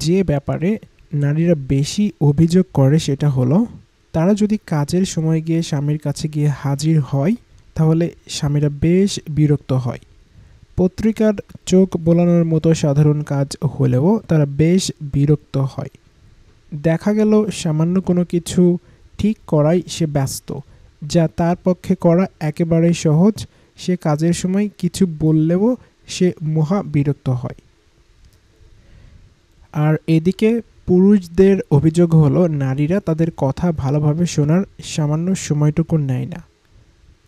যে ব্যাপারে নারীরা বেশি অভিযোগ করে সেটা হলো তারা যদি কাজের সময় গিয়ে স্বামীর কাছে গিয়ে হাজির হয় তাহলে স্বামীরা বেশ বিরক্ত হয়। পত্রিকার চোখ বোলানোর মতো সাধারণ কাজ হলেও তারা বেশ বিরক্ত হয়। দেখা গেল সামান্য কোনো কিছু ঠিক করাই সে ব্যস্ত, যা তার পক্ষে করা একেবারেই সহজ। সে কাজের সময় কিছু বললেও সে মহা বিরক্ত হয়। আর এদিকে পুরুষদের অভিযোগ হলো নারীরা তাদের কথা ভালোভাবে শোনার সামান্য সময়টুকু নেয় না।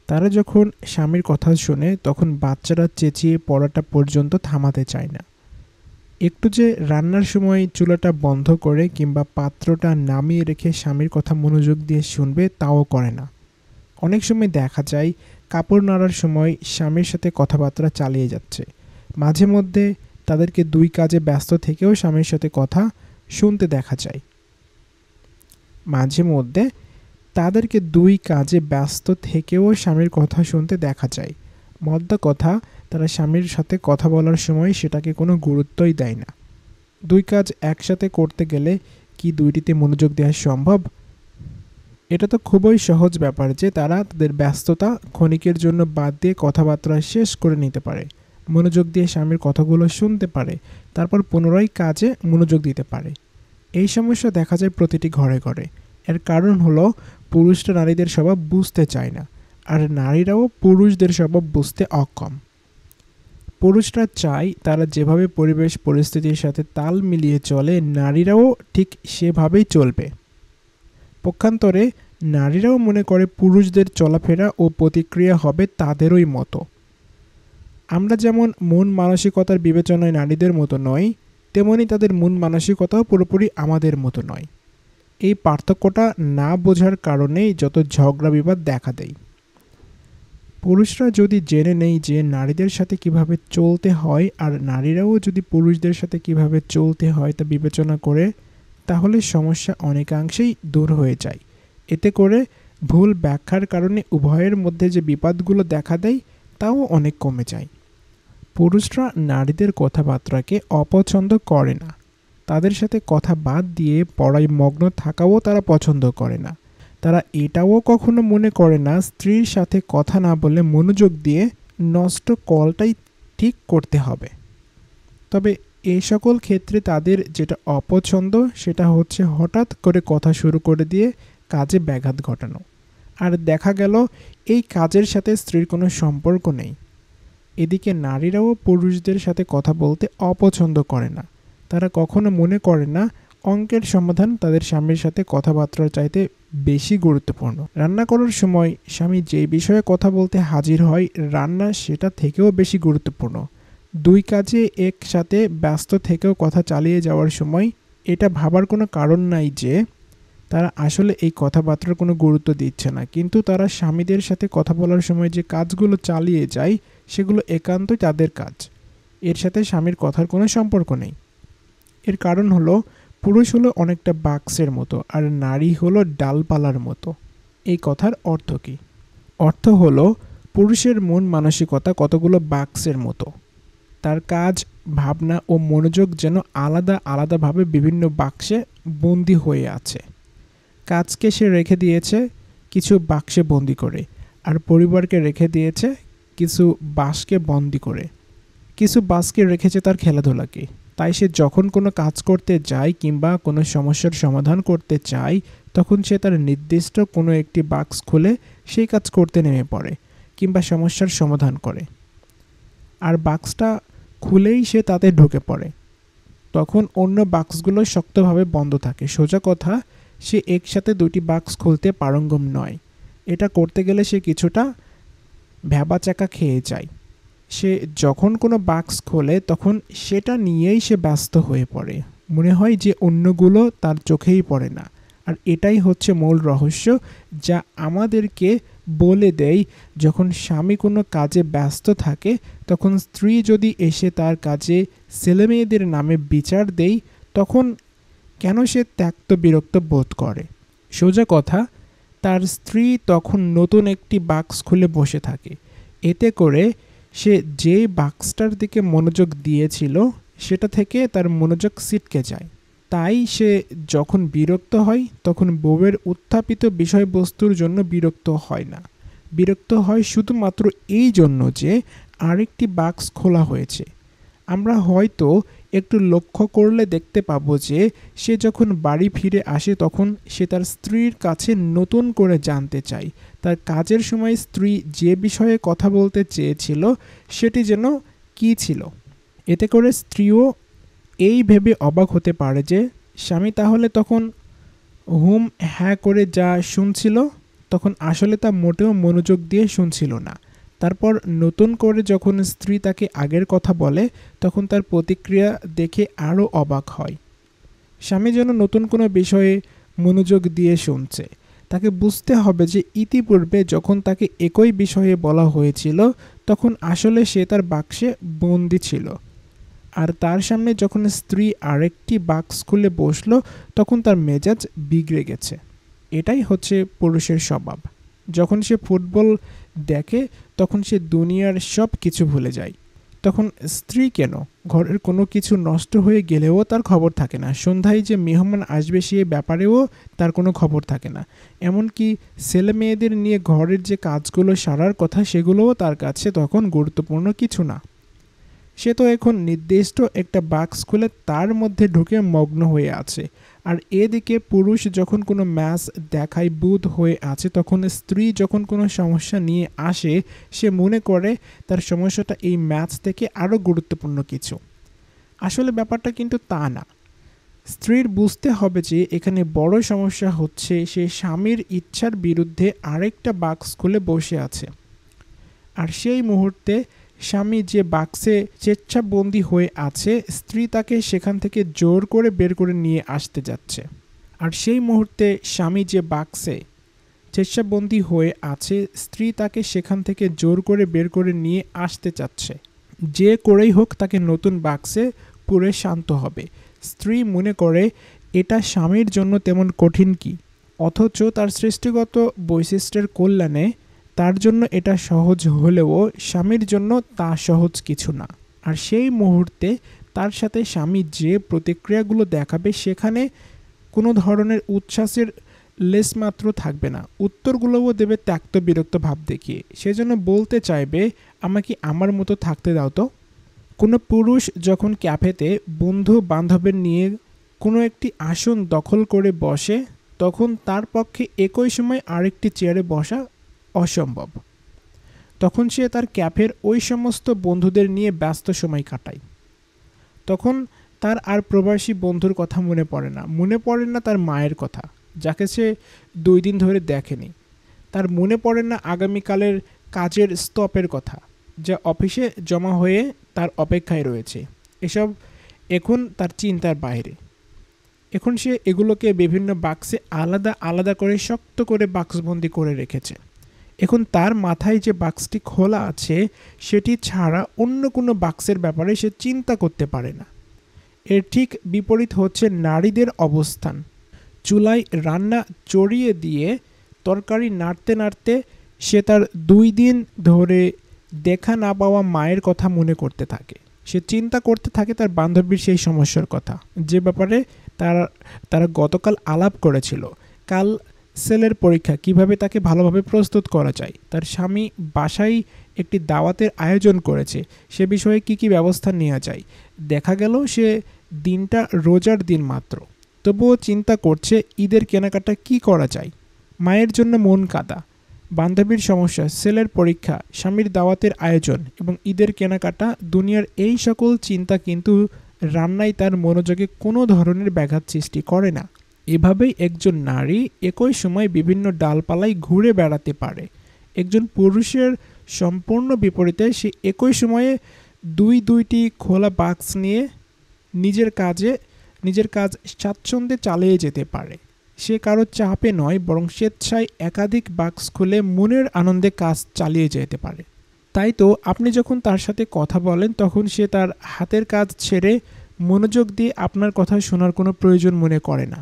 তারা যখন স্বামীর কথা শোনে তখন বাচ্চারা চেঁচিয়ে পড়াটা পর্যন্ত থামাতে চায় না। একটু যে রান্নার সময় চুলাটা বন্ধ করে কিংবা পাত্রটা নামিয়ে রেখে স্বামীর কথা মনোযোগ দিয়ে শুনবে তাও করে না। অনেক সময় দেখা যায় কাপড় নাড়ার সময় স্বামীর সাথে কথাবার্তা চালিয়ে যাচ্ছে। মাঝে মধ্যে তাদেরকে দুই কাজে ব্যস্ত থেকেও স্বামীর সাথে কথা শুনতে দেখা যায়। মাঝে মধ্যে তাদেরকে দুই কাজে ব্যস্ত থেকেও স্বামীর কথা শুনতে দেখা যায়। মোদ্দা কথা, তারা স্বামীর সাথে কথা বলার সময় সেটাকে কোনো গুরুত্বই দেয় না। দুই কাজ একসাথে করতে গেলে কি দুইটিতে মনোযোগ দেওয়া সম্ভব? এটা তো খুবই সহজ ব্যাপার যে তারা তাদের ব্যস্ততা ক্ষণিকের জন্য বাদ দিয়ে কথাবার্তা শেষ করে নিতে পারে, মনোযোগ দিয়ে স্বামীর কথাগুলো শুনতে পারে, তারপর পুনরায় কাজে মনোযোগ দিতে পারে। এই সমস্যা দেখা যায় প্রতিটি ঘরে ঘরে। এর কারণ হলো পুরুষরা নারীদের স্বভাব বুঝতে চায় না, আর নারীরাও পুরুষদের স্বভাব বুঝতে অক্ষম। পুরুষরা চায় তারা যেভাবে পরিবেশ পরিস্থিতির সাথে তাল মিলিয়ে চলে নারীরাও ঠিক সেভাবেই চলবে। পক্ষান্তরে নারীরাও মনে করে পুরুষদের চলাফেরা ও প্রতিক্রিয়া হবে তাদেরই মতো। আমরা যেমন মন মানসিকতার বিবেচনায় নারীদের মতো নয়, তেমনি তাদের মন মানসিকতাও পুরোপুরি আমাদের মতো নয়। এই পার্থক্যটা না বোঝার কারণেই যত ঝগড়া বিবাদ দেখা দেয়। পুরুষরা যদি জেনে নেই যে নারীদের সাথে কিভাবে চলতে হয়, আর নারীরাও যদি পুরুষদের সাথে কিভাবে চলতে হয় তা বিবেচনা করে, তাহলে সমস্যা অনেকাংশেই দূর হয়ে যায়। এতে করে ভুল ব্যাখ্যার কারণে উভয়ের মধ্যে যে বিপদগুলো দেখা দেয় তাও অনেক কমে যায়। পুরুষরা নারীদের কথাবার্তাকে অপছন্দ করে না। তাদের সাথে কথা বাদ দিয়ে পড়ায় মগ্ন থাকাও তারা পছন্দ করে না। তারা এটাও কখনো মনে করে না স্ত্রীর সাথে কথা না বলে মনোযোগ দিয়ে নষ্ট কলটাই ঠিক করতে হবে। তবে এই সকল ক্ষেত্রে তাদের যেটা অপছন্দ সেটা হচ্ছে হঠাৎ করে কথা শুরু করে দিয়ে কাজে ব্যাঘাত ঘটানো। আর দেখা গেল এই কাজের সাথে স্ত্রীর কোনো সম্পর্ক নেই। এদিকে নারীরাও পুরুষদের সাথে কথা বলতে অপছন্দ করে না। তারা কখনো মনে করে না অঙ্কের সমাধান তাদের স্বামীর সাথে কথাবার্তার চাইতে বেশি গুরুত্বপূর্ণ। রান্না করার সময় স্বামী যে বিষয়ে কথা বলতে হাজির হয় রান্না সেটা থেকেও বেশি গুরুত্বপূর্ণ। দুই কাজে একসাথে ব্যস্ত থেকেও কথা চালিয়ে যাওয়ার সময় এটা ভাবার কোনো কারণ নাই যে তারা আসলে এই কথাবার্তার কোনো গুরুত্ব দিচ্ছে না, কিন্তু তারা স্বামীদের সাথে কথা বলার সময় যে কাজগুলো চালিয়ে যায় সেগুলো একান্তই তাদের কাজ। এর সাথে স্বামীর কথার কোনো সম্পর্ক নেই। এর কারণ হলো পুরুষ হলো অনেকটা বাক্সের মতো আর নারী হলো ডালপালার মতো। এই কথার অর্থ কী? অর্থ হলো পুরুষের মন মানসিকতা কতগুলো বাক্সের মতো। তার কাজ, ভাবনা ও মনোযোগ যেন আলাদা আলাদাভাবে বিভিন্ন বাক্সে বন্দি হয়ে আছে। কাজকে সে রেখে দিয়েছে কিছু বাক্সে বন্দি করে, আর পরিবারকে রেখে দিয়েছে কিছু বাক্সকে বন্দি করে। কিছু বাক্সকে রেখেছে তার খেলাধুলাকে। তাই সে যখন কোনো কাজ করতে যায় কিংবা কোনো সমস্যার সমাধান করতে চায় তখন সে তার নির্দিষ্ট কোনো একটি বাক্স খুলে সেই কাজ করতে নেমে পড়ে কিংবা সমস্যার সমাধান করে। আর বাক্সটা খুলেই সে তাতে ঢুকে পড়ে। তখন অন্য বাক্সগুলো শক্তভাবে বন্ধ থাকে। সোজা কথা, সে একসাথে দুটি বাক্স খুলতে পারঙ্গম নয়। এটা করতে গেলে সে কিছুটা ভ্যাবাচ্যাকা খেয়ে যায়। সে যখন কোনো বাক্স খোলে তখন সেটা নিয়েই সে ব্যস্ত হয়ে পড়ে। মনে হয় যে অন্যগুলো তার চোখেই পড়ে না। আর এটাই হচ্ছে মূল রহস্য, যা আমাদেরকে বলে দেয় যখন স্বামী কোনো কাজে ব্যস্ত থাকে তখন স্ত্রী যদি এসে তার কাজে ছেলেমেয়েদের নামে বিচার দেয় তখন কেন সে ত্যক্ত বিরক্ত বোধ করে। সোজা কথা, তার স্ত্রী তখন নতুন একটি বাক্স খুলে বসে থাকে। এতে করে সে যে বাক্সটার দিকে মনোযোগ দিয়েছিল সেটা থেকে তার মনোযোগ ছিটকে যায়। তাই সে যখন বিরক্ত হয় তখন বউয়ের উত্থাপিত বিষয়বস্তুর জন্য বিরক্ত হয় না, বিরক্ত হয় শুধুমাত্র এই জন্য যে আরেকটি বাক্স খোলা হয়েছে। আমরা হয়তো একটু লক্ষ্য করলে দেখতে পাবো যে সে যখন বাড়ি ফিরে আসে তখন সে তার স্ত্রীর কাছে নতুন করে জানতে চায় তার কাজের সময় স্ত্রী যে বিষয়ে কথা বলতে চেয়েছিল সেটি যেন কী ছিল। এতে করে স্ত্রীও এই ভেবে অবাক হতে পারে যে স্বামী তাহলে তখন হুম হ্যাঁ করে যা শুনছিল তখন আসলে তা মোটেও মনোযোগ দিয়ে শুনছিল না। তারপর নতুন করে যখন স্ত্রী তাকে আগের কথা বলে তখন তার প্রতিক্রিয়া দেখে আরও অবাক হয়। স্বামী যেন নতুন কোনো বিষয়ে মনোযোগ দিয়ে শুনছে। তাকে বুঝতে হবে যে ইতিপূর্বে যখন তাকে একই বিষয়ে বলা হয়েছিল তখন আসলে সে তার বাক্সে বন্দি ছিল, আর তার সামনে যখন স্ত্রী আরেকটি বাক্স খুলে বসলো তখন তার মেজাজ বিগড়ে গেছে। এটাই হচ্ছে পুরুষের স্বভাব। যখন সে ফুটবল দেখে তখন সে দুনিয়ার সব কিছু ভুলে যায়। তখন স্ত্রী কেন, ঘরের কোনো কিছু নষ্ট হয়ে গেলেও তার খবর থাকে না, সন্ধ্যায় যে মেহমান আসবে সে ব্যাপারেও তার কোনো খবর থাকে না, এমনকি ছেলে মেয়েদের নিয়ে ঘরের যে কাজগুলো সারার কথা সেগুলোও তার কাছে তখন গুরুত্বপূর্ণ কিছু না। সে তো এখন নির্দিষ্ট একটা বাক্স খুলে তার মধ্যে ঢুকে মগ্ন হয়ে আছে। আর এদিকে পুরুষ যখন কোনো ম্যাচ দেখায় বুঁদ হয়ে আছে তখন স্ত্রী যখন কোনো সমস্যা নিয়ে আসে সে মনে করে তার সমস্যাটা এই ম্যাচ থেকে আরও গুরুত্বপূর্ণ কিছু। আসলে ব্যাপারটা কিন্তু তা না। স্ত্রীর বুঝতে হবে যে এখানে বড় সমস্যা হচ্ছে সে স্বামীর ইচ্ছার বিরুদ্ধে আরেকটা বাক্স খুলে বসে আছে, আর সেই মুহূর্তে স্বামী যে বাক্সে স্বেচ্ছাবন্দী হয়ে আছে স্ত্রী তাকে সেখান থেকে জোর করে বের করে নিয়ে আসতে যাচ্ছে। আর সেই মুহূর্তে স্বামী যে বাক্সে স্বেচ্ছাবন্দী হয়ে আছে স্ত্রী তাকে সেখান থেকে জোর করে বের করে নিয়ে আসতে চাচ্ছে। যে করেই হোক তাকে নতুন বাক্সে পুরে শান্ত হবে। স্ত্রী মনে করে এটা স্বামীর জন্য তেমন কঠিন কি, অথচ তার সৃষ্টিগত বৈশিষ্ট্যের কল্যাণে তার জন্য এটা সহজ হলেও স্বামীর জন্য তা সহজ কিছু না। আর সেই মুহূর্তে তার সাথে স্বামী যে প্রতিক্রিয়াগুলো দেখাবে সেখানে কোনো ধরনের উচ্ছ্বাসের লেশমাত্র থাকবে না, উত্তরগুলোও দেবে ত্যক্ত বিরক্ত ভাব দেখিয়ে। সেজন্য বলতে চাইবে আমাকে আমার মতো থাকতে দাও তো। কোনো পুরুষ যখন ক্যাফেতে বন্ধু বান্ধবের নিয়ে কোনো একটি আসন দখল করে বসে তখন তার পক্ষে একই সময় আরেকটি চেয়ারে বসা অসম্ভব। তখন সে তার ক্যাফের ওই সমস্ত বন্ধুদের নিয়ে ব্যস্ত সময় কাটায়। তখন তার আর প্রবাসী বন্ধুর কথা মনে পড়ে না তার মায়ের কথা যাকে সে 2 দিন ধরে দেখেনি। তার মনে পড়ে না আগামীকালের কাজের স্তপের কথা যা অফিসে জমা হয়ে তার অপেক্ষায় রয়েছে। এসব এখন তার চিন্তার বাইরে। এখন সে এগুলোকে বিভিন্ন বাক্সে আলাদা আলাদা করে শক্ত করে বাক্সবন্দি করে রেখেছে। এখন তার মাথায় যে বাক্সটি খোলা আছে সেটি ছাড়া অন্য কোনো বাক্সের ব্যাপারে সে চিন্তা করতে পারে না। এর ঠিক বিপরীত হচ্ছে নারীদের অবস্থান। চুলায় রান্না চড়িয়ে দিয়ে তরকারি নাড়তে নাড়তে সে তার 2 দিন ধরে দেখা না পাওয়া মায়ের কথা মনে করতে থাকে। সে চিন্তা করতে থাকে তার বান্ধবীর সেই সমস্যার কথা যে ব্যাপারে তারা গতকাল আলাপ করেছিল। কাল সেলের পরীক্ষা, কিভাবে তাকে ভালোভাবে প্রস্তুত করা যায়। তার স্বামী বাসায় একটি দাওয়াতের আয়োজন করেছে, সে বিষয়ে কি ব্যবস্থা নেওয়া যায়। দেখা গেল সে দিনটা রোজার দিন মাত্র, তবুও চিন্তা করছে ঈদের কেনাকাটা কি করা যায়। মায়ের জন্য মন কাঁদা, বান্ধবীর সমস্যা, সেলের পরীক্ষা, স্বামীর দাওয়াতের আয়োজন এবং ঈদের কেনাকাটা, দুনিয়ার এই সকল চিন্তা কিন্তু রান্নায় তার মনোযোগে কোনো ধরনের ব্যাঘাত সৃষ্টি করে না। এভাবেই একজন নারী একই সময় বিভিন্ন ডালপালায় ঘুরে বেড়াতে পারে। একজন পুরুষের সম্পূর্ণ বিপরীতে সে একই সময়ে 2টি খোলা বাক্স নিয়ে নিজের কাজ স্বাচ্ছন্দ্যে চালিয়ে যেতে পারে। সে কারো চাপে নয় বরং স্বেচ্ছায় একাধিক বাক্স খুলে মনের আনন্দে কাজ চালিয়ে যেতে পারে। তাই তো আপনি যখন তার সাথে কথা বলেন তখন সে তার হাতের কাজ ছেড়ে মনোযোগ দিয়ে আপনার কথা শোনার কোনো প্রয়োজন মনে করে না।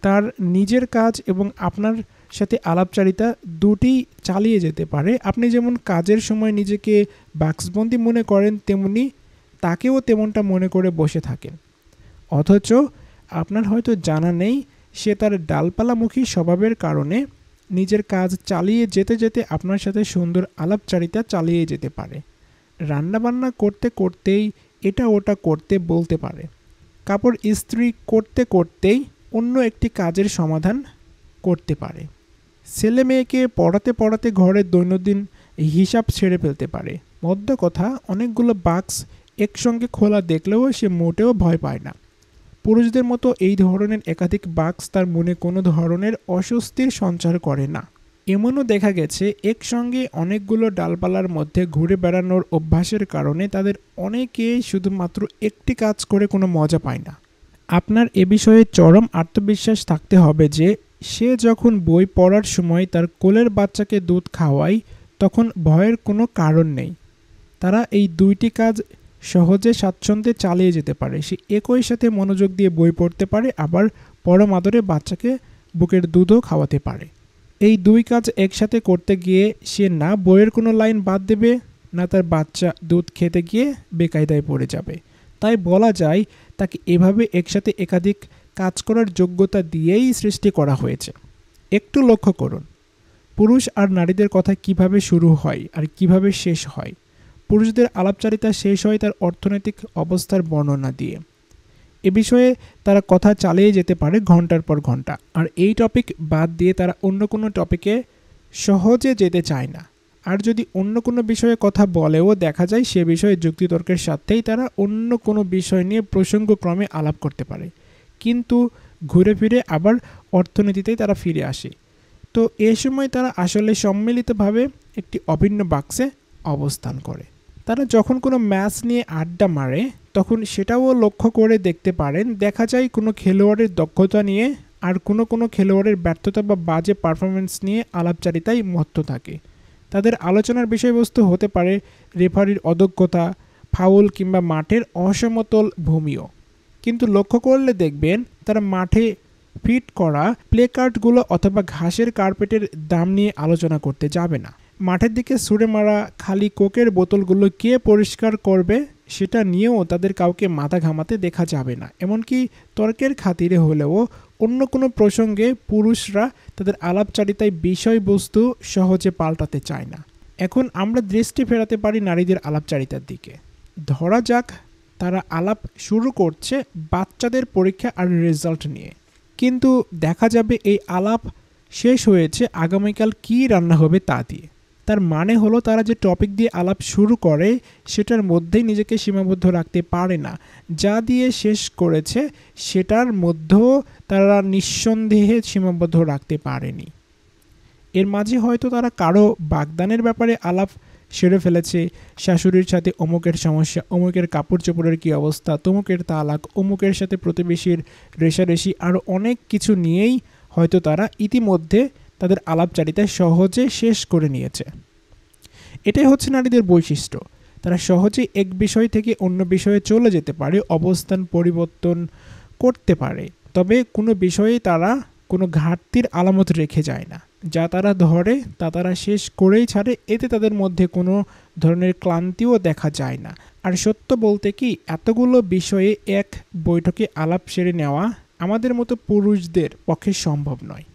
তার নিজের কাজ এবং আপনার সাথে আলাপচারিতা দুটি চালিয়ে যেতে পারে। আপনি যেমন কাজের সময় নিজেকে বাক্সবন্দি মনে করেন তেমনি তাকেও তেমনটা মনে করে বসে থাকেন। অথচ আপনার হয়তো জানা নেই সে তার ডালপালামুখী স্বভাবের কারণে নিজের কাজ চালিয়ে যেতে যেতে আপনার সাথে সুন্দর আলাপচারিতা চালিয়ে যেতে পারে। রান্নাবান্না করতে করতেই এটা ওটা করতে বলতে পারে। কাপড় ইস্ত্রি করতে করতেই অন্য একটি কাজের সমাধান করতে পারে। ছেলে মেয়েকে পড়াতে পড়াতে ঘরের দৈনন্দিন হিসাব ছেড়ে ফেলতে পারে। মধ্য কথা, অনেকগুলো বাক্স একসঙ্গে খোলা দেখলেও সে মোটেও ভয় পায় না। পুরুষদের মতো এই ধরনের একাধিক বাক্স তার মনে কোনো ধরনের অস্বস্তির সঞ্চার করে না। এমনও দেখা গেছে একসঙ্গে অনেকগুলো ডালপালার মধ্যে ঘুরে বেড়ানোর অভ্যাসের কারণে তাদের অনেকেই শুধুমাত্র একটি কাজ করে কোনো মজা পায় না। আপনার এ বিষয়ে চরম আত্মবিশ্বাস থাকতে হবে যে সে যখন বই পড়ার সময় তার কোলের বাচ্চাকে দুধ খাওয়ায় তখন ভয়ের কোনো কারণ নেই। তারা এই দুইটি কাজ সহজে স্বাচ্ছন্দ্যে চালিয়ে যেতে পারে। সে একই সাথে মনোযোগ দিয়ে বই পড়তে পারে, আবার পরম আদরে বাচ্চাকে বুকের দুধও খাওয়াতে পারে। এই দুই কাজ একসাথে করতে গিয়ে সে না বইয়ের কোনো লাইন বাদ দেবে, না তার বাচ্চা দুধ খেতে গিয়ে বেকায়দায় পড়ে যাবে। তাই বলা যায় তাকে এভাবে একসাথে একাধিক কাজ করার যোগ্যতা দিয়েই সৃষ্টি করা হয়েছে। একটু লক্ষ্য করুন, পুরুষ আর নারীদের কথা কিভাবে শুরু হয় আর কিভাবে শেষ হয়। পুরুষদের আলাপচারিতা শেষ হয় তার অর্থনৈতিক অবস্থার বর্ণনা দিয়ে। এ বিষয়ে তারা কথা চালিয়ে যেতে পারে ঘন্টার পর ঘন্টা, আর এই টপিক বাদ দিয়ে তারা অন্য কোনো টপিকে সহজে যেতে চায় না। আর যদি অন্য কোনো বিষয়ে কথা বলেও দেখা যায় সে বিষয়ে যুক্তিতর্কের সাথেই তারা অন্য কোনো বিষয় নিয়ে প্রসঙ্গক্রমে আলাপ করতে পারে, কিন্তু ঘুরে ফিরে আবার অর্থনীতিতেই তারা ফিরে আসে। তো এ সময় তারা আসলে সম্মিলিতভাবে একটি অভিন্ন বাক্সে অবস্থান করে। তারা যখন কোনো ম্যাচ নিয়ে আড্ডা মারে তখন সেটাও লক্ষ্য করে দেখতে পারেন, দেখা যায় কোনো খেলোয়াড়ের দক্ষতা নিয়ে আর কোনো খেলোয়াড়ের ব্যর্থতা বা বাজে পারফরমেন্স নিয়ে আলাপচারিতায় মত্ত থাকে। তাদের আলোচনার বিষয়বস্তু হতে পারে রেফারির অদক্ষতা, ফাউল কিংবা মাঠের অসমতল ভূমিও। কিন্তু লক্ষ্য করলে দেখবেন তারা মাঠে ফিট করা প্লে কার্ডগুলো অথবা ঘাসের কার্পেটের দাম নিয়ে আলোচনা করতে যাবে না। মাঠের দিকে ছুঁড়ে মারা খালি কোকের বোতলগুলো কে পরিষ্কার করবে সেটা নিয়েও তাদের কাউকে মাথা ঘামাতে দেখা যাবে না। এমনকি তর্কের খাতিরে হলেও অন্য কোনো প্রসঙ্গে পুরুষরা তাদের আলাপচারিতায় বিষয়বস্তু সহজে পাল্টাতে চায় না। এখন আমরা দৃষ্টি ফেরাতে পারি নারীদের আলাপচারিতার দিকে। ধরা যাক তারা আলাপ শুরু করছে বাচ্চাদের পরীক্ষা আর রেজাল্ট নিয়ে, কিন্তু দেখা যাবে এই আলাপ শেষ হয়েছে আগামীকাল কী রান্না হবে তা দিয়ে। তার মানে হলো তারা যে টপিক দিয়ে আলাপ শুরু করে সেটার মধ্যেই নিজেকে সীমাবদ্ধ রাখতে পারে না। যা দিয়ে শেষ করেছে সেটার মধ্যেও তারা নিঃসন্দেহে সীমাবদ্ধ রাখতে পারেনি। এর মাঝে হয়তো তারা কারো বাগদানের ব্যাপারে আলাপ সেরে ফেলেছে, শাশুড়ির সাথে অমুকের সমস্যা, অমুকের কাপড় চোপড়ের কী অবস্থা, তমুকের তালাক, অমুকের সাথে প্রতিবেশীর রেশারেশি, আরও অনেক কিছু নিয়েই হয়তো তারা ইতিমধ্যে তাদের আলাপচারিতা সহজে শেষ করে নিয়েছে। এটাই হচ্ছে নারীদের বৈশিষ্ট্য। তারা সহজেই এক বিষয় থেকে অন্য বিষয়ে চলে যেতে পারে, অবস্থান পরিবর্তন করতে পারে, তবে কোনো বিষয়ে তারা কোনো ঘাটতির আলামত রেখে যায় না। যা তারা ধরে তা তারা শেষ করেই ছাড়ে, এতে তাদের মধ্যে কোনো ধরনের ক্লান্তিও দেখা যায় না। আর সত্য বলতে কি, এতগুলো বিষয়ে এক বৈঠকে আলাপ সেরে নেওয়া আমাদের মতো পুরুষদের পক্ষে সম্ভব নয়।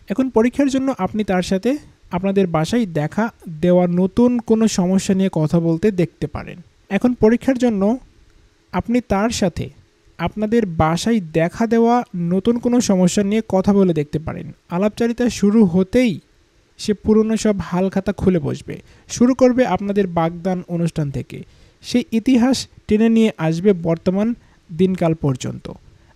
এখন পরীক্ষার জন্য আপনি তার সাথে আপনাদের বাসায় দেখা দেওয়া নতুন কোনো সমস্যা নিয়ে কথা বলতে দেখতে পারেন। এখন পরীক্ষার জন্য আপনি তার সাথে আপনাদের বাসায় দেখা দেওয়া নতুন কোনো সমস্যা নিয়ে কথা বলে দেখতে পারেন। আলাপচারিতা শুরু হতেই সে পুরনো সব হালখাতা খুলে বসবে, শুরু করবে আপনাদের বাগদান অনুষ্ঠান থেকে, সেই ইতিহাস টেনে নিয়ে আসবে বর্তমান দিনকাল পর্যন্ত।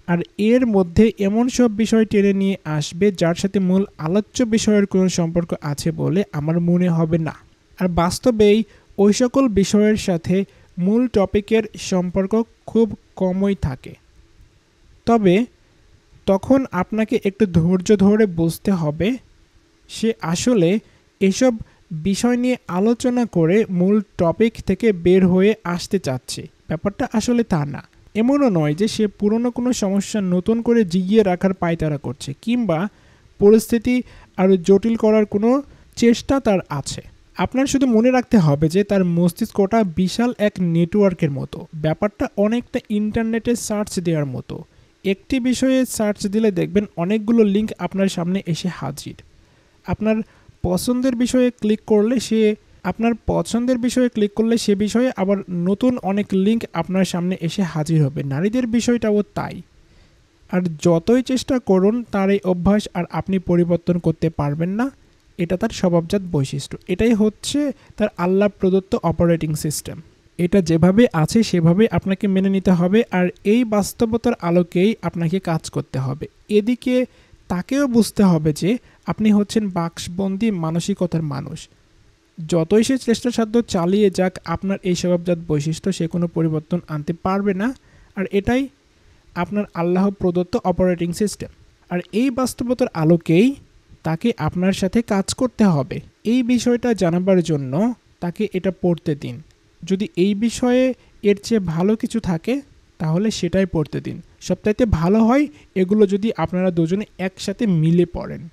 আর এর মধ্যে এমন সব বিষয় টেনে নিয়ে আসবে যার সাথে মূল আলোচ্য বিষয়ের কোনো সম্পর্ক আছে বলে আমার মনে হবে না। আর বাস্তবেই ওই সকল বিষয়ের সাথে মূল টপিকের সম্পর্ক খুব কমই থাকে। তবে তখন আপনাকে একটু ধৈর্য ধরে বুঝতে হবে সে আসলে এসব বিষয় নিয়ে আলোচনা করে মূল টপিক থেকে বের হয়ে আসতে চাচ্ছে। ব্যাপারটা আসলে তা না। এমনও নয় যে সে পুরনো কোনো সমস্যা নতুন করে জিগিয়ে রাখার পায়তারা করছে কিংবা পরিস্থিতি আরও জটিল করার কোনো চেষ্টা তার আছে। আপনার শুধু মনে রাখতে হবে যে তার মস্তিষ্কটা বিশাল এক নেটওয়ার্কের মতো। ব্যাপারটা অনেকটা ইন্টারনেটে সার্চ দেওয়ার মতো। একটি বিষয়ে সার্চ দিলে দেখবেন অনেকগুলো লিঙ্ক আপনার সামনে এসে হাজির। আপনার পছন্দের বিষয়ে ক্লিক করলে সে বিষয়ে আবার নতুন অনেক লিঙ্ক আপনার সামনে এসে হাজির হবে। নারীদের বিষয়টাও তাই। আর যতই চেষ্টা করুন তার এই অভ্যাস আর আপনি পরিবর্তন করতে পারবেন না। এটা তার স্বভাবজাত বৈশিষ্ট্য। এটাই হচ্ছে তার আল্লাহ প্রদত্ত অপারেটিং সিস্টেম। এটা যেভাবে আছে সেভাবে আপনাকে মেনে নিতে হবে, আর এই বাস্তবতার আলোকেই আপনাকে কাজ করতে হবে। এদিকে তাকেও বুঝতে হবে যে আপনি হচ্ছেন বাক্সবন্দি মানসিকতার মানুষ। যতই সে চেষ্টাসাধ্য চালিয়ে যাক, আপনার এই স্বভাবজাত বৈশিষ্ট্য সে কোনো পরিবর্তন আনতে পারবে না। আর এটাই আপনার আল্লাহ প্রদত্ত অপারেটিং সিস্টেম। আর এই বাস্তবতার আলোকেই তাকে আপনার সাথে কাজ করতে হবে। এই বিষয়টা জানাবার জন্য তাকে এটা পড়তে দিন। যদি এই বিষয়ে এর চেয়ে ভালো কিছু থাকে তাহলে সেটাই পড়তে দিন। সবচাইতে ভালো হয় এগুলো যদি আপনারা দুজনে একসাথে মিলে পড়েন।